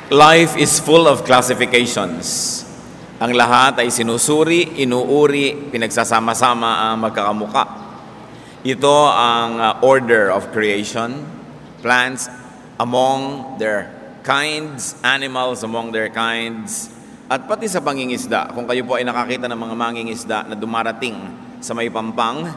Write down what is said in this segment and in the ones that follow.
Life is full of classifications. Ang lahat ay sinusuri, inuuri, pinagsasama-sama ang magkakamuka. Ito ang order of creation. Plants among their kinds, animals among their kinds, at pati sa pangingisda. Kung kayo po ay nakakita ng mga mangingisda na dumarating sa may pampang,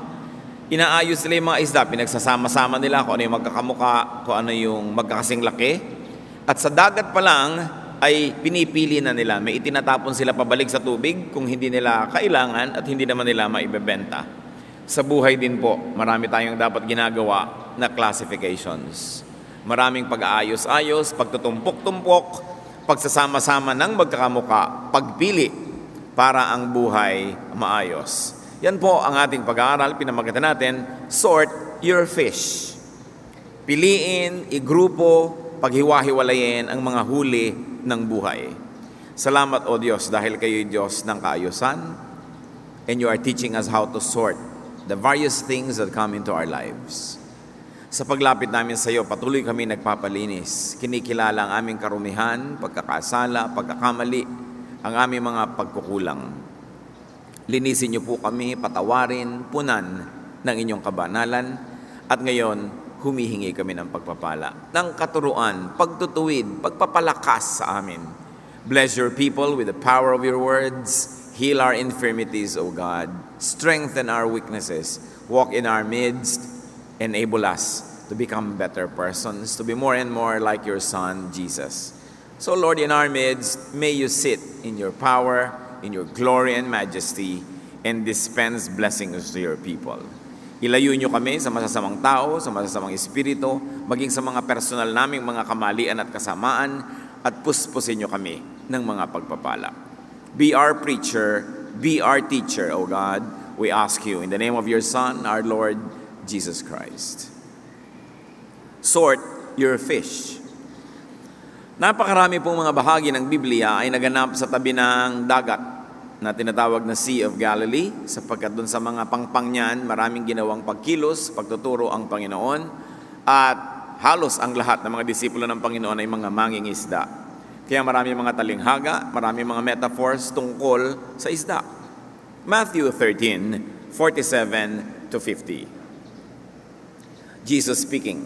inaayos nila yung mga isda, pinagsasama-sama nila kung ano yung magkakamuka, kung ano yung magkakasing laki. At sa dagat pa lang ay pinipili na nila. May itinatapon sila pabalik sa tubig kung hindi nila kailangan at hindi naman nila maibebenta. Sa buhay din po, marami tayong dapat ginagawa na classifications. Maraming pag-aayos-ayos, pagtutumpok-tumpok, pagsasama-sama ng magkakamuka, pagpili para ang buhay maayos. Yan po ang ating pag-aaral, pinamagatan natin, Sort Your Fish. Piliin, igrupo, paghiwa-hiwalayin ang mga huli ng buhay. Salamat o Diyos dahil kayo'y Diyos ng kaayusan and you are teaching us how to sort the various things that come into our lives. Sa paglapit namin sa iyo, patuloy kami nagpapalinis. Kinikilala ang aming karumihan, pagkakasala, pagkakamali, ang aming mga pagkukulang. Linisin niyo po kami, patawarin, punan ng inyong kabanalan at ngayon, humihingi kami ng pagpapala, ng katuruan, pagtutuwid, pagpapalakas sa amin. Bless your people with the power of your words. Heal our infirmities, O God. Strengthen our weaknesses. Walk in our midst. Enable us to become better persons, to be more and more like your Son, Jesus. So, Lord, in our midst, may you sit in your power, in your glory and majesty, and dispense blessings to your people. Ilayo niyo kami sa masasamang tao, sa masasamang espiritu, maging sa mga personal naming mga kamalian at kasamaan, at puspusin niyo kami ng mga pagpapala. Be our preacher, be our teacher, O God. We ask you in the name of your Son, our Lord, Jesus Christ. Sort your fish. Napakarami pong mga bahagi ng Biblia ay naganap sa tabi ng dagat na tinatawag na Sea of Galilee, sapagkat doon sa mga pangpang niyan, maraming ginawang pagkilos, pagtuturo ang Panginoon, at halos ang lahat ng mga disipulo ng Panginoon ay mga mangingisda. Kaya maraming mga talinghaga, maraming mga metaphors tungkol sa isda. Matthew 13:47-50. Jesus speaking.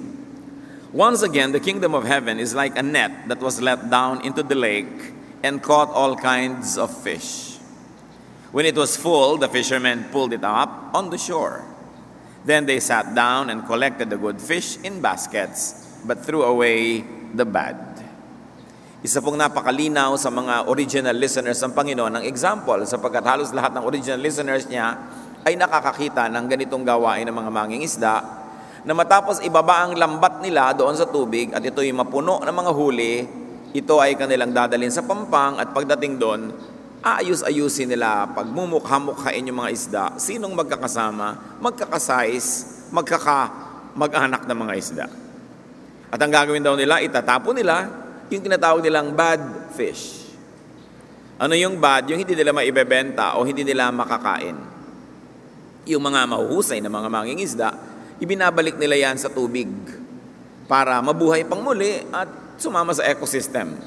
Once again, the kingdom of heaven is like a net that was let down into the lake and caught all kinds of fish. When it was full, the fishermen pulled it up on the shore. Then they sat down and collected the good fish in baskets, but threw away the bad. Isa pong napakalinaw sa mga original listeners ng Panginoon ng example, sapagkat halos lahat ng original listeners niya ay nakakakita ng ganitong gawain ng mga mangingisda, na matapos ibaba ang lambat nila doon sa tubig at ito'y mapuno ng mga huli, ito ay kanilang dadalhin sa pampang at pagdating doon, aayus-ayusin nila, pagmumukha-mukhain yung mga isda, sinong magkakasama, magkakasize, mag-anak ng mga isda. At ang gagawin daw nila, itatapon nila yung tinatawag nilang bad fish. Ano yung bad? Yung hindi nila maibebenta o hindi nila makakain. Yung mga mahuhusay na mga mangingisda, ibinabalik nila yan sa tubig para mabuhay pang muli at sumama sa ecosystem.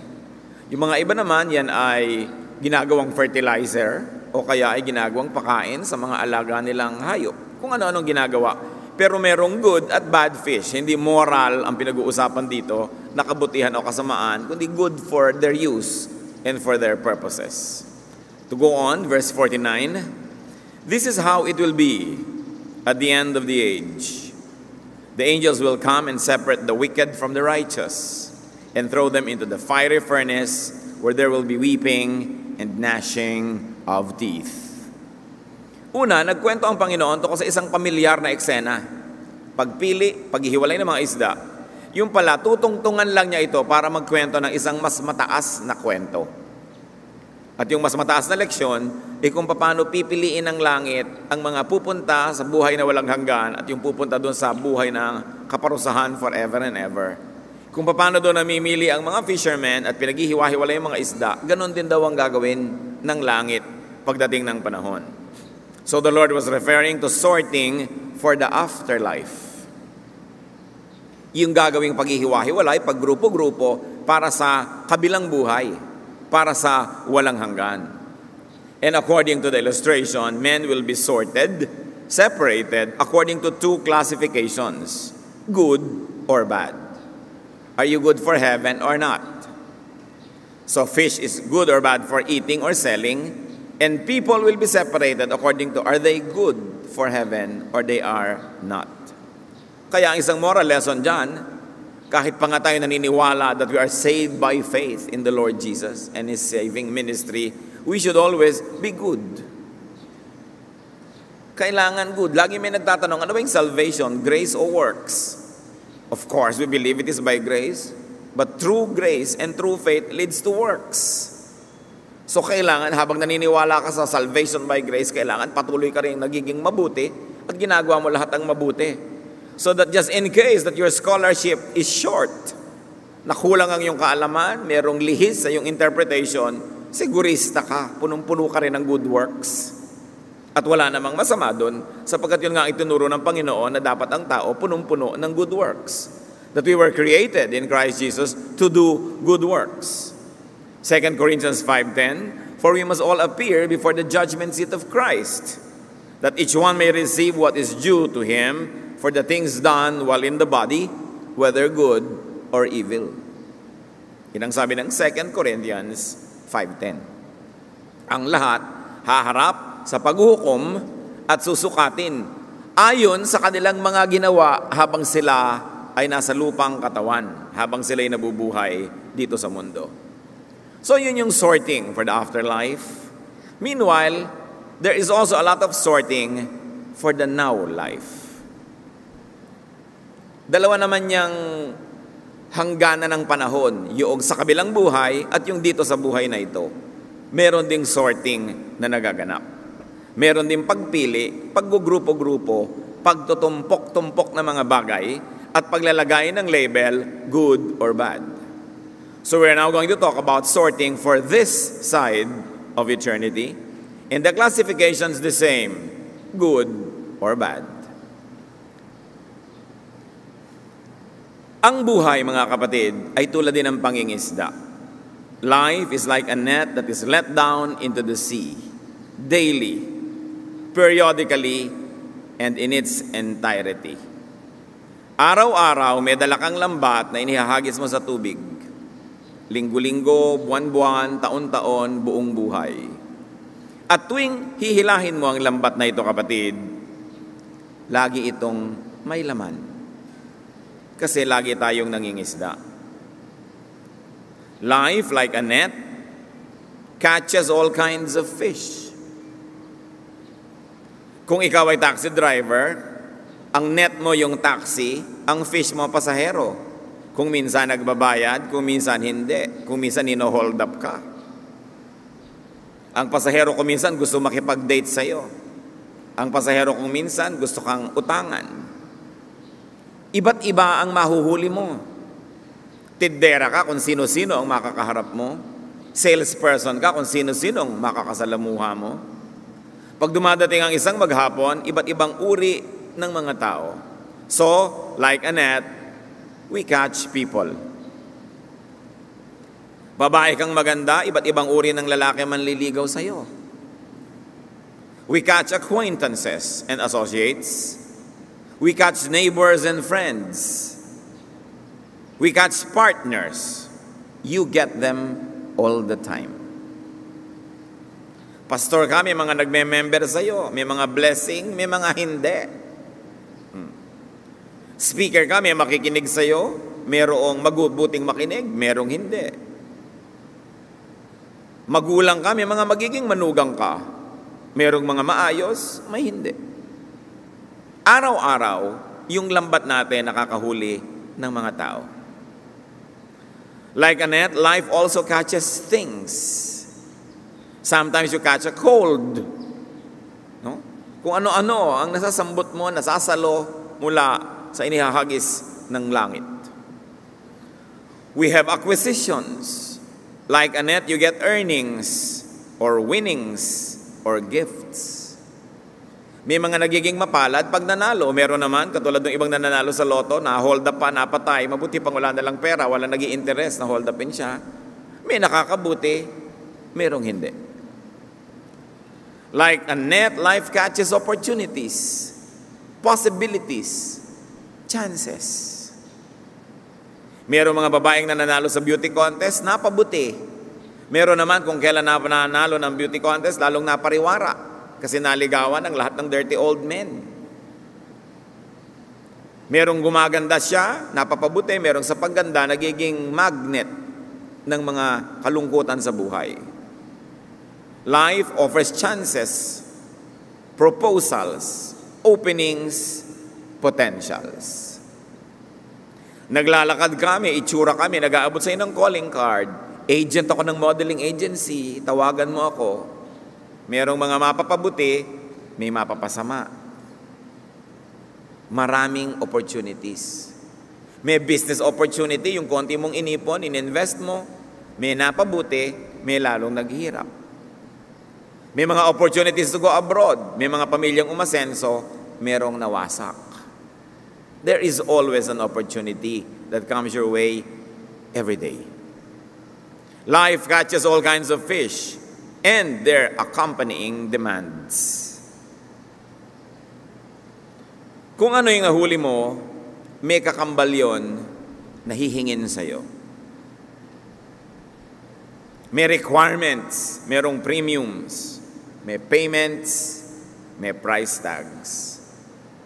Yung mga iba naman, yan ay ginagawang fertilizer o kaya ay ginagawang pakain sa mga alaga nilang hayop. Kung ano-anong ginagawa. Pero merong good at bad fish. Hindi moral ang pinag-uusapan dito na kabutihan o kasamaan, kundi good for their use and for their purposes. To go on, verse 49, this is how it will be at the end of the age. The angels will come and separate the wicked from the righteous and throw them into the fiery furnace where there will be weeping and gnashing of teeth. Una, nagkwento ang Panginoon tungkol sa isang pamilyar na eksena. Pagpili, paghihiwalay ng mga isda. Yung pala, tutungtungan lang niya ito para magkwento ng isang mas mataas na kwento. At yung mas mataas na leksyon, kung paano pipiliin ng langit ang mga pupunta sa buhay na walang hanggan at yung pupunta doon sa buhay ng kaparusahan forever and ever. Kung paano doon namimili ang mga fishermen at pinaghihiwa-hiwalay yung mga isda, ganun din daw ang gagawin ng langit pagdating ng panahon. So the Lord was referring to sorting for the afterlife. Yung gagawing paghihiwa-hiwalay, paggrupo-grupo, para sa kabilang buhay, para sa walang hanggan. And according to the illustration, men will be sorted, separated, according to two classifications, good or bad. Are you good for heaven or not? So fish is good or bad for eating or selling, and people will be separated according to, are they good for heaven or they are not. Kaya ang isang moral lesson dyan, kahit pa nga tayo naniniwala that we are saved by faith in the Lord Jesus and His saving ministry, we should always be good. Kailangan good. Lagi may nagtatanong, ano ba yung salvation? Grace or works? Of course, we believe it is by grace, but true grace and true faith leads to works. So kailangan, habang naniniwala ka sa salvation by grace, kailangan patuloy ka rin nagiging mabuti at ginagawa mo lahat ang mabuti. So that just in case that your scholarship is short, nakulang ang iyong kaalaman, merong lihis sa iyong interpretation, sigurista ka, punong-puno ka rin ng good works. At wala namang masama doon, sapagkat yun nga itinuro ng Panginoon na dapat ang tao punong-puno ng good works. That we were created in Christ Jesus to do good works. 2 Corinthians 5:10, for we must all appear before the judgment seat of Christ, that each one may receive what is due to him for the things done while in the body, whether good or evil. Yan ang sabi ng 2 Corinthians 5:10. Ang lahat haharap sa paghuhukom at susukatin ayon sa kanilang mga ginawa habang sila ay nasa lupang katawan, habang sila ay nabubuhay dito sa mundo. So yun yung sorting for the afterlife. Meanwhile, there is also a lot of sorting for the now life. Dalawa naman niyang hangganan ng panahon, yung sa kabilang buhay at yung dito sa buhay na ito. Meron ding sorting na nagaganap. Meron din pagpili, paggugrupo-grupo, pagtutumpok-tumpok ng mga bagay, at paglalagay ng label, good or bad. So we're now going to talk about sorting for this side of eternity. And the classification's the same, good or bad. Ang buhay, mga kapatid, ay tulad din ng pangingisda. Life is like a net that is let down into the sea, daily, periodically, and in its entirety. Araw-araw, may dala kang lambat na inihahagis mo sa tubig. Linggo-linggo, buwan-buwan, taon-taon, buong buhay. At tuwing hihilahin mo ang lambat na ito, kapatid, lagi itong may laman. Kasi lagi tayong nangingisda. Life, like a net, catches all kinds of fish. Kung ikaw ay taxi driver, ang net mo yung taxi, ang fish mo pasahero. Kung minsan nagbabayad, kung minsan hindi. Kung minsan hino-hold up ka. Ang pasahero kung minsan gusto makipag-date sa'yo. Ang pasahero kung minsan gusto kang utangan. Iba't iba ang mahuhuli mo. Tindera ka kung sino-sino ang makakaharap mo. Salesperson ka kung sino-sino ang makakasalamuha mo. Pag dumadating ang isang maghapon, iba't ibang uri ng mga tao. So, like a net, we catch people. Babae kang maganda, iba't ibang uri ng lalaki manliligaw sa'yo. We catch acquaintances and associates. We catch neighbors and friends. We catch partners. You get them all the time. Pastor ka, may mga nagme-member sa'yo, may mga blessing, may mga hindi. Speaker ka, may makikinig sa'yo, mayroong mabubuting makinig, mayroong hindi. Magulang ka, may mga magiging manugang ka, mayroong mga maayos, may hindi. Araw-araw, yung lambat natin nakakahuli ng mga tao. Like a net, life also catches things. Sometimes you catch a cold. No? Kung ano-ano ang nasasambot mo, nasasalo mula sa inihahagis ng langit. We have acquisitions. Like a net, you get earnings or winnings or gifts. May mga nagiging mapalad pag nanalo. Meron naman, katulad ng ibang nananalo sa loto, na hold up pa, napatay, mabuti pang wala nalang pera, wala naging interest na hold upin siya. May nakakabuti, merong hindi. Like a net, life catches opportunities, possibilities, chances. Merong mga babaeng nananalo sa beauty contest, napabuti. Meron naman kung kailan nananalo ng beauty contest, lalong napariwara. Kasi naligawan ang lahat ng dirty old men. Merong gumaganda siya, napapabuti. Merong sa pagganda, nagiging magnet ng mga kalungkutan sa buhay. Life offers chances, proposals, openings, potentials. Naglalakad kami, itsura kami, nag-aabot sa ng calling card. Agent ako ng modeling agency, tawagan mo ako. Merong mga mapapabuti, may mapapasama. Maraming opportunities. May business opportunity, yung konti mong inipon, ininvest mo, may napabuti, may lalong naghihirap. May mga opportunities to go abroad, may mga pamilyang umasenso, merong nawasak. There is always an opportunity that comes your way every day. Life catches all kinds of fish and their accompanying demands. Kung ano yung nahuli mo, may kakambal yun na hihingin sa'yo. May requirements, merong premiums, may payments, may price tags.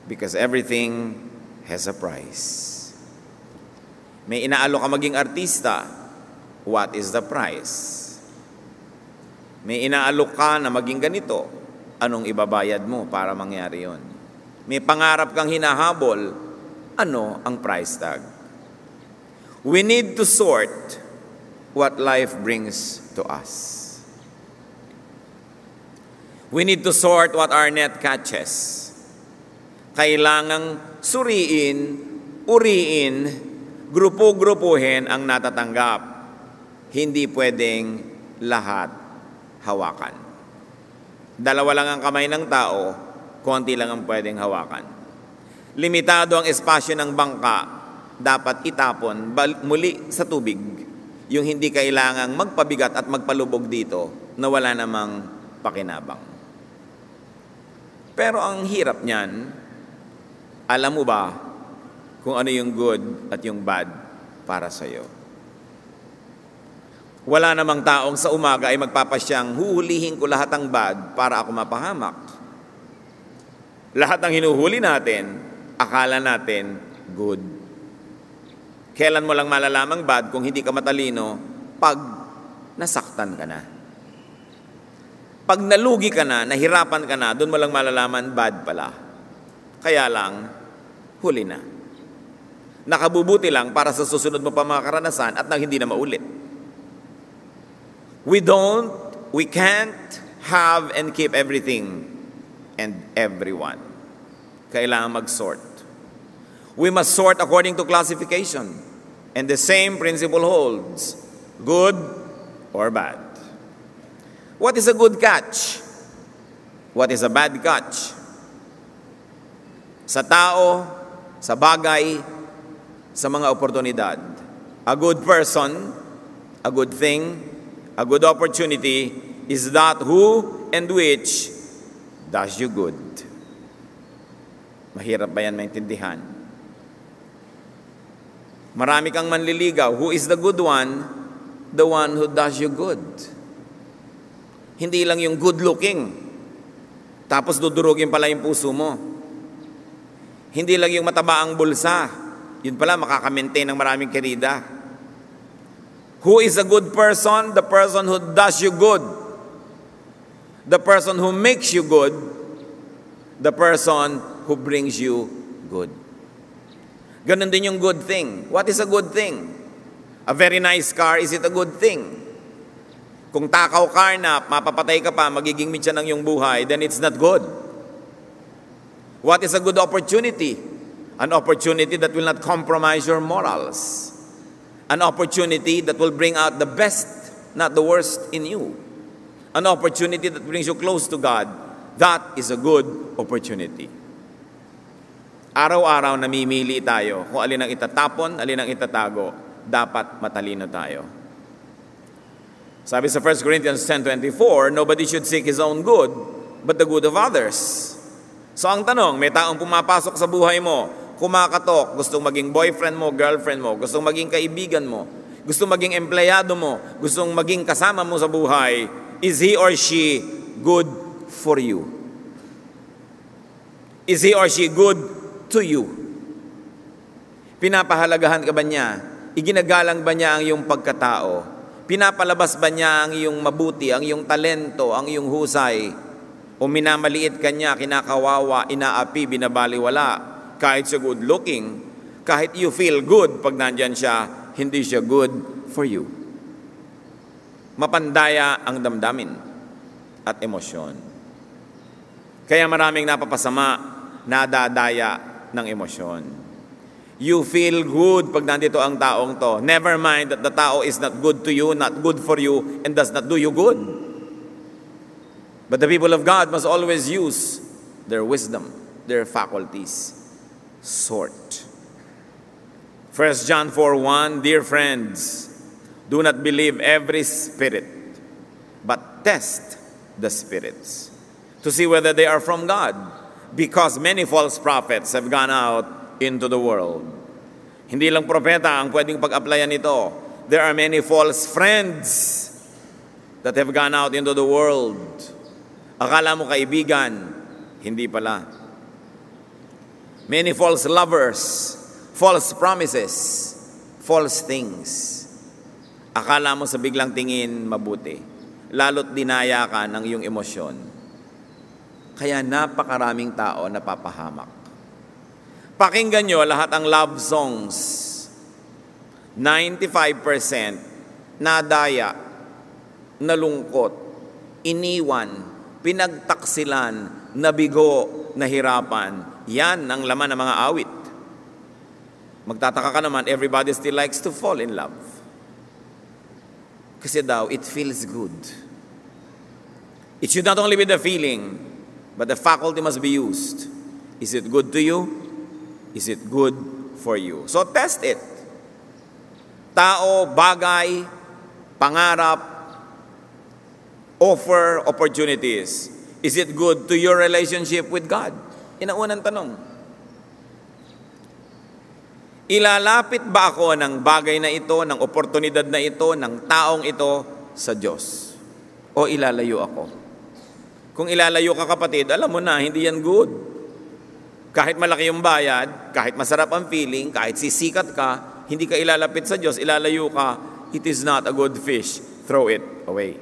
Because everything has a price. May inaalok ka maging artista, what is the price? May inaalok ka na maging ganito, anong ibabayad mo para mangyari yon? May pangarap kang hinahabol, ano ang price tag? We need to sort what life brings to us. We need to sort what our net catches. Kailangang suriin, uriin, grupo-grupuhin ang natatanggap. Hindi pwedeng lahat hawakan. Dalawa lang ang kamay ng tao, konti lang ang pwedeng hawakan. Limitado ang espasyo ng bangka, dapat itapon muli sa tubig. Yung hindi kailangang magpabigat at magpalubog dito na wala namang pakinabang. Pero ang hirap niyan, alam mo ba kung ano yung good at yung bad para sa'yo? Wala namang taong sa umaga ay magpapasyang, huhulihin ko lahat ng bad para ako mapahamak. Lahat ng hinuhuli natin, akala natin good. Kailan mo lang malalamang bad kung hindi ka matalino? Pag nasaktan ka na. Pag nalugi ka na, nahirapan ka na, doon mo lang malalaman bad pala. Kaya lang, huli na. Nakabubuti lang para sa susunod mo pa mga karanasan at nang hindi na maulit. We can't have and keep everything and everyone. Kailangan mag-sort. We must sort according to classification. And the same principle holds, good or bad. What is a good catch? What is a bad catch? Sa tao, sa bagay, sa mga oportunidad. A good person, a good thing, a good opportunity is that who and which does you good. Mahirap ba yan maintindihan? Marami kang manliligaw. Who is the good one? The one who does you good. Hindi lang yung good looking, tapos dudurugin pala yung puso mo. Hindi lang yung mataba ang bulsa, yun pala makaka-maintain ng maraming kerida. Who is a good person? The person who does you good. The person who makes you good. The person who brings you good. Ganon din yung good thing. What is a good thing? A very nice car, is it a good thing? Kung takaw car na, mapapatay ka pa, magiging mitya ng iyong buhay, then it's not good. What is a good opportunity? An opportunity that will not compromise your morals. An opportunity that will bring out the best, not the worst in you. An opportunity that brings you close to God, that is a good opportunity. Araw-araw namimili tayo kung alin ang itatapon, alin ang itatago. Dapat matalino tayo. Sabi sa 1 Corinthians 10:24, nobody should seek his own good, but the good of others. So ang tanong, may taong pumapasok sa buhay mo, kumakatok, gustong maging boyfriend mo, girlfriend mo, gustong maging kaibigan mo, gustong maging empleyado mo, gustong maging kasama mo sa buhay, is he or she good for you? Is he or she good to you? Pinapahalagahan ka ba niya? Iginagalang ba niya ang iyong pagkatao? Pinapalabas ba niya ang iyong mabuti, ang iyong talento, ang iyong husay? O minamaliit ka niya, kinakawawa, inaapi, binabaliwala? Kahit siya good looking, kahit you feel good pag nandyan siya, hindi siya good for you. Mapandaya ang damdamin at emosyon. Kaya maraming napapasama, nadadaya ng emosyon. You feel good pag nandito ang taong to. Never mind that the tao is not good to you, not good for you, and does not do you good. But the people of God must always use their wisdom, their faculties. Sort. 1 John 4:1, dear friends, do not believe every spirit, but test the spirits to see whether they are from God, because many false prophets have gone out into the world. Hindi lang propeta ang pwedeng pag-applyan nito. There are many false friends that have gone out into the world. Akala mo kaibigan, hindi pala. Many false lovers, false promises, false things. Akala mo sa biglang tingin mabuti, lalo't dinaya ka ng iyong emosyon. Kaya napakaraming tao napapahamak. Pakinggan nyo lahat ang love songs. 95% nadaya, nalungkot, iniwan, pinagtaksilan, nabigo, nahirapan. Yan ang laman ng mga awit. Magtataka ka naman, everybody still likes to fall in love. Kasi daw, it feels good. It should not only be the feeling, but the faculty must be used. Is it good to you? Is it good for you? So test it. Tao, bagay, pangarap, offer, opportunities. Is it good to your relationship with God? Yan ang unang tanong. Ilalapit ba ako ng bagay na ito, ng oportunidad na ito, ng taong ito sa Diyos? O ilalayo ako? Kung ilalayo ka, kapatid, alam mo na, hindi yan good. Kahit malaki yung bayad, kahit masarap ang feeling, kahit sisikat ka, hindi ka ilalapit sa Diyos, ilalayo ka, it is not a good fish. Throw it away.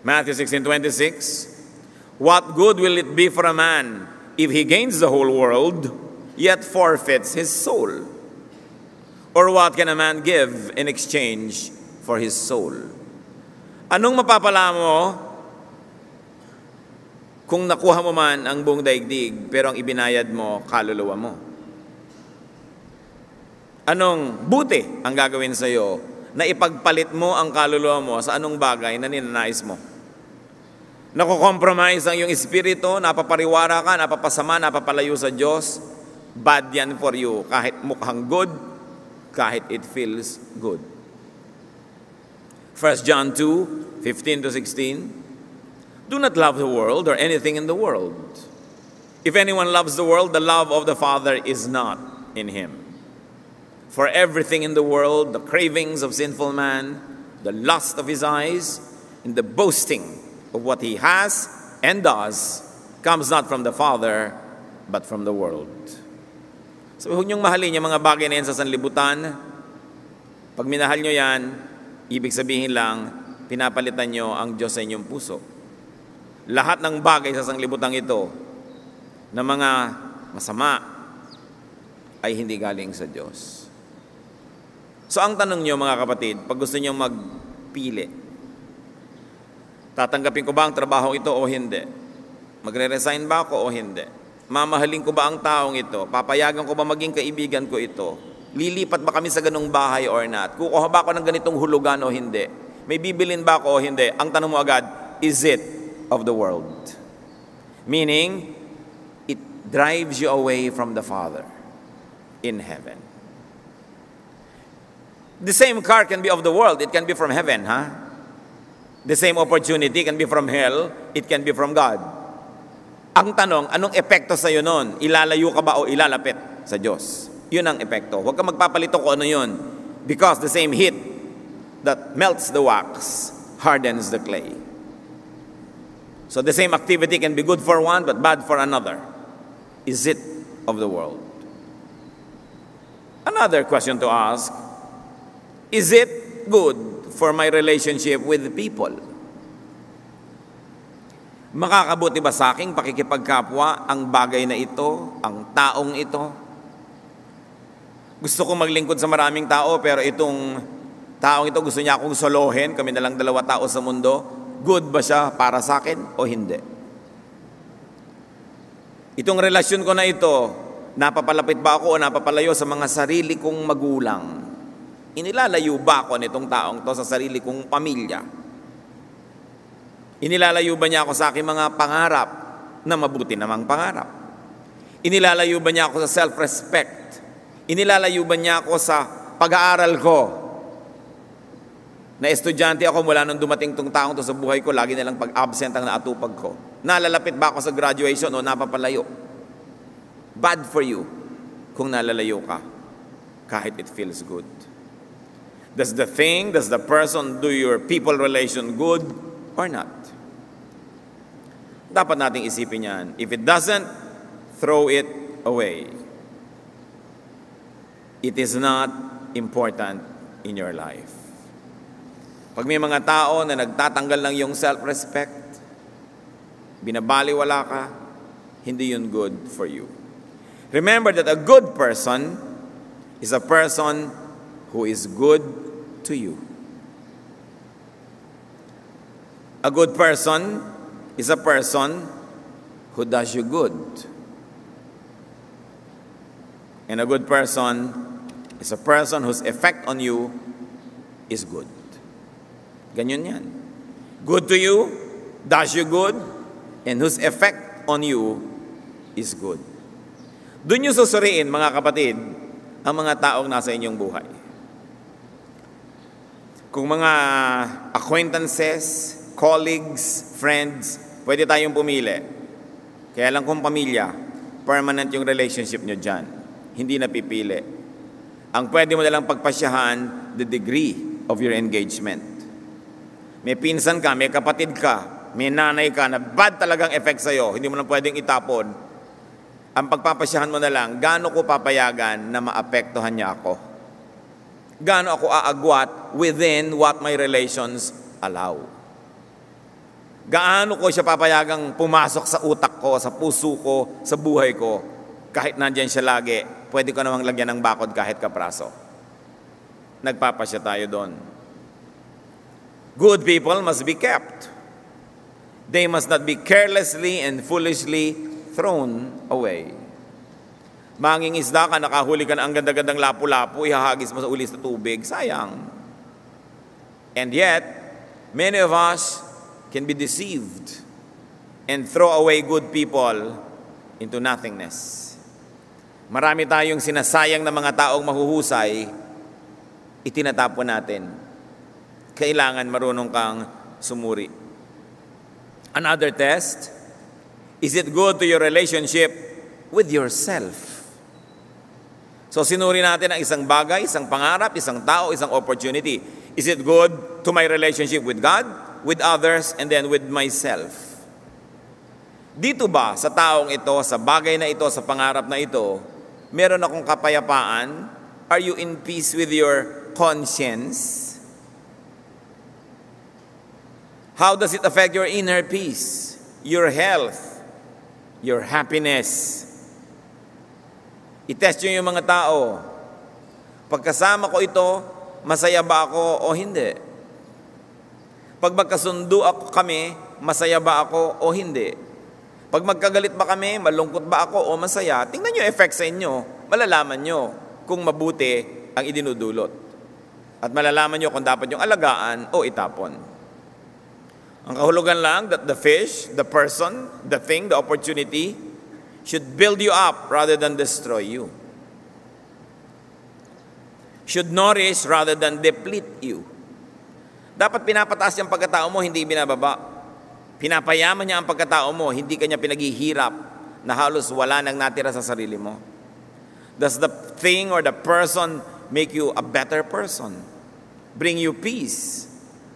Matthew 16:26, what good will it be for a man if he gains the whole world, yet forfeits his soul? Or what can a man give in exchange for his soul? Anong mapapala mo kung nakuha mo man ang buong daigdig, pero ang ibinayad mo, kaluluwa mo? Anong buti ang gagawin sa iyo na ipagpalit mo ang kaluluwa mo sa anong bagay na ninanais mo? Nakukompromise ang iyong espiritu, napapariwara ka, napapasama, napapalayo sa Diyos, bad yan for you. Kahit mukhang good, kahit it feels good. 1 John 2:15-16, do not love the world or anything in the world. If anyone loves the world, the love of the Father is not in him. For everything in the world, the cravings of sinful man, the lust of his eyes, and the boasting of what he has and does, comes not from the Father, but from the world. So huwag niyong mahalin yung mga bagay na yan sa sanlibutan. Pag minahal nyo yan, ibig sabihin lang, pinapalitan nyo ang Diyos sa inyong puso. Lahat ng bagay sa sanglibutang ito na mga masama ay hindi galing sa Diyos. So ang tanong nyo mga kapatid, pag gusto nyo magpili, tatanggapin ko ba ang trabaho ito o hindi? Magre-resign ba ako o hindi? Mamahalin ko ba ang taong ito? Papayagan ko ba maging kaibigan ko ito? Lilipat ba kami sa ganung bahay or not? Kukuha ba ako ng ganitong hulugan o hindi? May bibilin ba ako o hindi? Ang tanong mo agad, is it of the world? Meaning, it drives you away from the Father in heaven. The same car can be of the world. It can be from heaven, huh? The same opportunity can be from hell. It can be from God. Ang tanong, anong epekto sa'yo nun? Ilalayo ka ba o ilalapit sa Diyos? Yun ang epekto. Huwag ka magpapalito kung ano yun. Because the same heat that melts the wax hardens the clay. So the same activity can be good for one but bad for another. Is it of the world? Another question to ask, is it good for my relationship with people? Makakabuti ba sa aking pakikipagkapwa ang bagay na ito, ang taong ito? Gusto kong maglingkod sa maraming tao, pero itong taong ito gusto niya akong solohin, kami na lang 2 tao sa mundo. Good ba siya para sa akin o hindi? Itong relasyon ko na ito, napapalapit ba ako o napapalayo sa mga sarili kong magulang? Inilalayo ba ako nitong taong to sa sarili kong pamilya? Inilalayo ba niya ako sa aking mga pangarap na mabuti namang pangarap? Inilalayo ba niya ako sa self-respect? Inilalayo ba niya ako sa pag-aaral ko? Na estudyante ako mula nung dumating tong taong to sa buhay ko, lagi nilang pag-absent ang naatupag ko. Nalalapit ba ako sa graduation o napapalayo? Bad for you kung nalalayo ka, kahit it feels good. Does the person do your people relation good or not? Dapat nating isipin yan. If it doesn't, throw it away. It is not important in your life. Pag may mga tao na nagtatanggal ng iyong self-respect, binabaliwala ka, hindi yun good for you. Remember that a good person is a person who is good to you. A good person is a person who does you good. And a good person is a person whose effect on you is good. Ganyan yan. Good to you, does you good, and whose effect on you is good. Doon nyo susuriin, mga kapatid, ang mga taong nasa inyong buhay. Kung mga acquaintances, colleagues, friends, pwede tayong pumili. Kaya lang kung pamilya, permanent yung relationship nyo dyan. Hindi napipili. Ang pwede mo nalang pagpasyahan, the degree of your engagement. May pinsan ka, may kapatid ka, may nanay ka na bad talagang effect sa'yo, hindi mo na pwedeng itapon. Ang pagpapasyahan mo na lang, gaano ko papayagan na maapektuhan niya ako? Gaano ako aagwat within what my relations allow? Gaano ko siya papayagang pumasok sa utak ko, sa puso ko, sa buhay ko, kahit nandyan siya lagi, pwede ko namang lagyan ng bakod kahit kapraso. Nagpapasya tayo doon. Good people must be kept. They must not be carelessly and foolishly thrown away. Manging isda ka, nakahuli ka na ang ganda-gandang lapu-lapu, ihahagis mo sa uli sa tubig, sayang. And yet, many of us can be deceived and throw away good people into nothingness. Marami tayong sinasayang na mga taong mahuhusay, itinatapon natin. Kailangan marunong kang sumuri. Another test, is it good to your relationship with yourself? So sinuri natin ang isang bagay, isang pangarap, isang tao, isang opportunity. Is it good to my relationship with God, with others, and then with myself? Dito ba sa taong ito, sa bagay na ito, sa pangarap na ito, meron akong kapayapaan? Are you in peace with your conscience? How does it affect your inner peace, your health, your happiness? I-test nyo yung mga tao. Pagkasama ko ito, masaya ba ako o hindi? Pag magkasundo kami, masaya ba ako o hindi? Pag magkagalit ba kami, malungkot ba ako o masaya? Tingnan nyo yung effect sa inyo. Malalaman nyo kung mabuti ang idinudulot. At malalaman nyo kung dapat yung alagaan o itapon. Ang kahulugan lang that the fish, the person, the thing, the opportunity should build you up rather than destroy you. Should nourish rather than deplete you. Dapat pinapataas yung pagkatao mo, hindi binababa. Pinapayaman niya ang pagkatao mo, hindi kanya pinaghihirap na halos wala nang natira sa sarili mo. Does the thing or the person make you a better person? Bring you peace,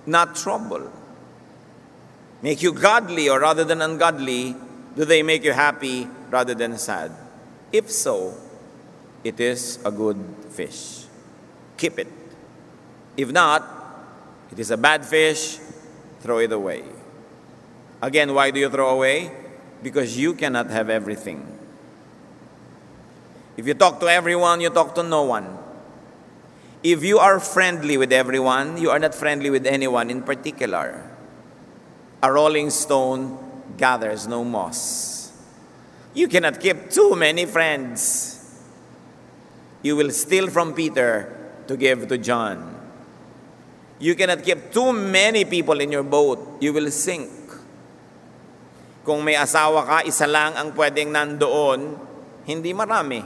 not trouble? Make you godly or rather than ungodly? Do they make you happy rather than sad? If so, it is a good fish. Keep it. If not, it is a bad fish, throw it away. Again, why do you throw away? Because you cannot have everything. If you talk to everyone, you talk to no one. If you are friendly with everyone, you are not friendly with anyone in particular. A rolling stone gathers no moss. You cannot keep too many friends. You will steal from Peter to give to John. You cannot keep too many people in your boat. You will sink. Kung may asawa ka, isa lang ang pwedeng nandoon, hindi marami.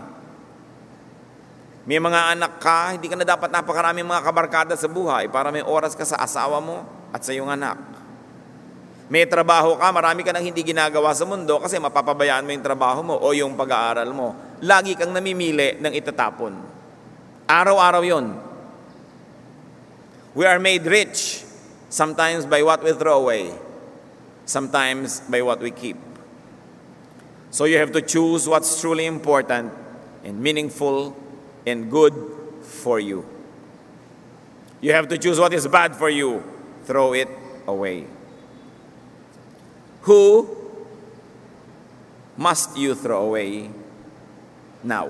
May mga anak ka, hindi ka na dapat napakaraming mga kabarkada sa buhay para may oras ka sa asawa mo at sa iyong anak. May trabaho ka, marami ka nang hindi ginagawa sa mundo kasi mapapabayaan mo yung trabaho mo o yung pag-aaral mo. Lagi kang namimili ng itatapon. Araw-araw yun. We are made rich, sometimes by what we throw away, sometimes by what we keep. So you have to choose what's truly important and meaningful and good for you. You have to choose what is bad for you. Throw it away. Who must you throw away now?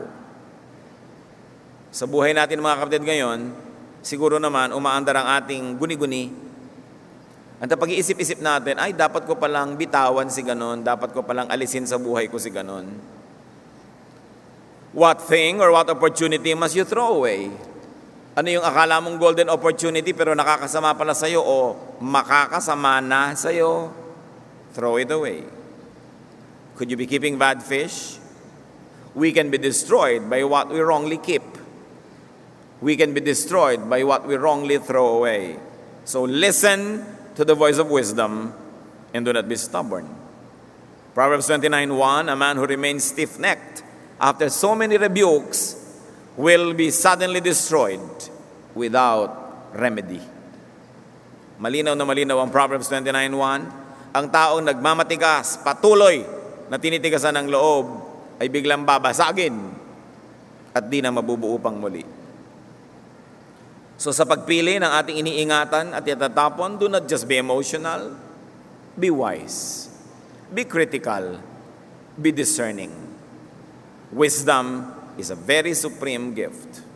Sa buhay natin mga kapatid ngayon, siguro naman umaandar ang ating guni-guni. At pag-iisip-isip natin, ay dapat ko palang bitawan si ganon, dapat ko palang alisin sa buhay ko si ganon. What thing or what opportunity must you throw away? Ano yung akala mong golden opportunity pero nakakasama pala sa'yo o makakasama na sa'yo? Throw it away. Could you be keeping bad fish? We can be destroyed by what we wrongly keep. We can be destroyed by what we wrongly throw away. So listen to the voice of wisdom and do not be stubborn. Proverbs 29:1, a man who remains stiff-necked after so many rebukes will be suddenly destroyed without remedy. Malinaw na malinaw ang Proverbs 29:1. Ang taong nagmamatigas, patuloy na tinitigasan ng loob, ay biglang babasagin at di na mabubuo pang muli. So sa pagpili ng ating iniingatan at itatapon, do not just be emotional, be wise, be critical, be discerning. Wisdom is a very supreme gift.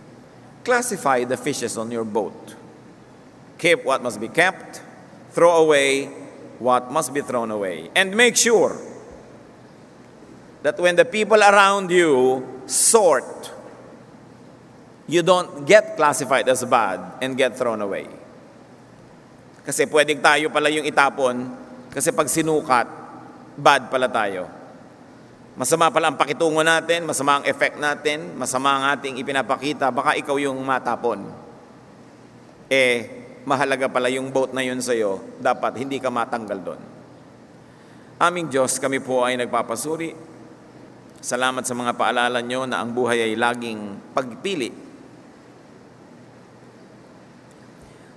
Classify the fishes on your boat. Keep what must be kept, throw away what must be thrown away. And make sure that when the people around you sort, you don't get classified as bad and get thrown away. Kasi pwedeng tayo pala yung itapon, kasi pag sinukat, bad pala tayo. Masama pala ang pakitungo natin, masama ang effect natin, masama ang ating ipinapakita, baka ikaw yung matapon. Mahalaga pala yung boat na yun sa'yo, dapat hindi ka matanggal doon. Aming Diyos, kami po ay nagpapasuri. Salamat sa mga paalala nyo na ang buhay ay laging pagpili.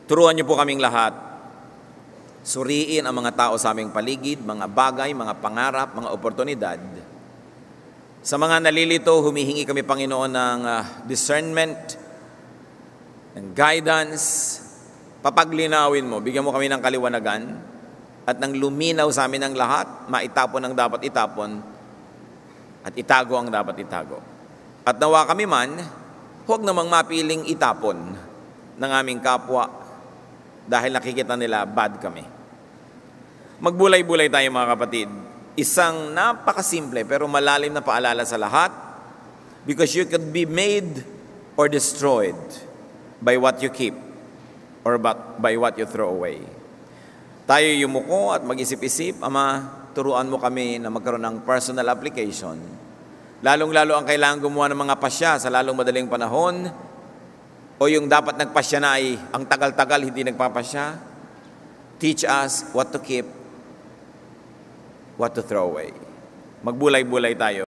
Turuan nyo po kaming lahat. Suriin ang mga tao sa aming paligid, mga bagay, mga pangarap, mga oportunidad. Sa mga nalilito, humihingi kami, Panginoon, ng discernment, ng guidance. Papaglinawin mo, bigyan mo kami ng kaliwanagan at ng luminaw sa amin ng lahat, maitapon ang dapat itapon at itago ang dapat itago. At nawa kami man, huwag namang mapiling itapon ng aming kapwa dahil nakikita nila bad kami. Magbulay-bulay tayo mga kapatid. Isang napakasimple pero malalim na paalala sa lahat, because you could be made or destroyed by what you keep or by what you throw away. tayo yumuko at mag-isip-isip, Ama, turuan mo kami na magkaroon ng personal application. Lalong-lalo ang kailangan gumawa ng mga pasya sa lalong madaling panahon, o yung dapat nagpasya na ay ang tagal-tagal hindi nagpapasya. Teach us what to keep, what to throw away. Magbulay-bulay tayo.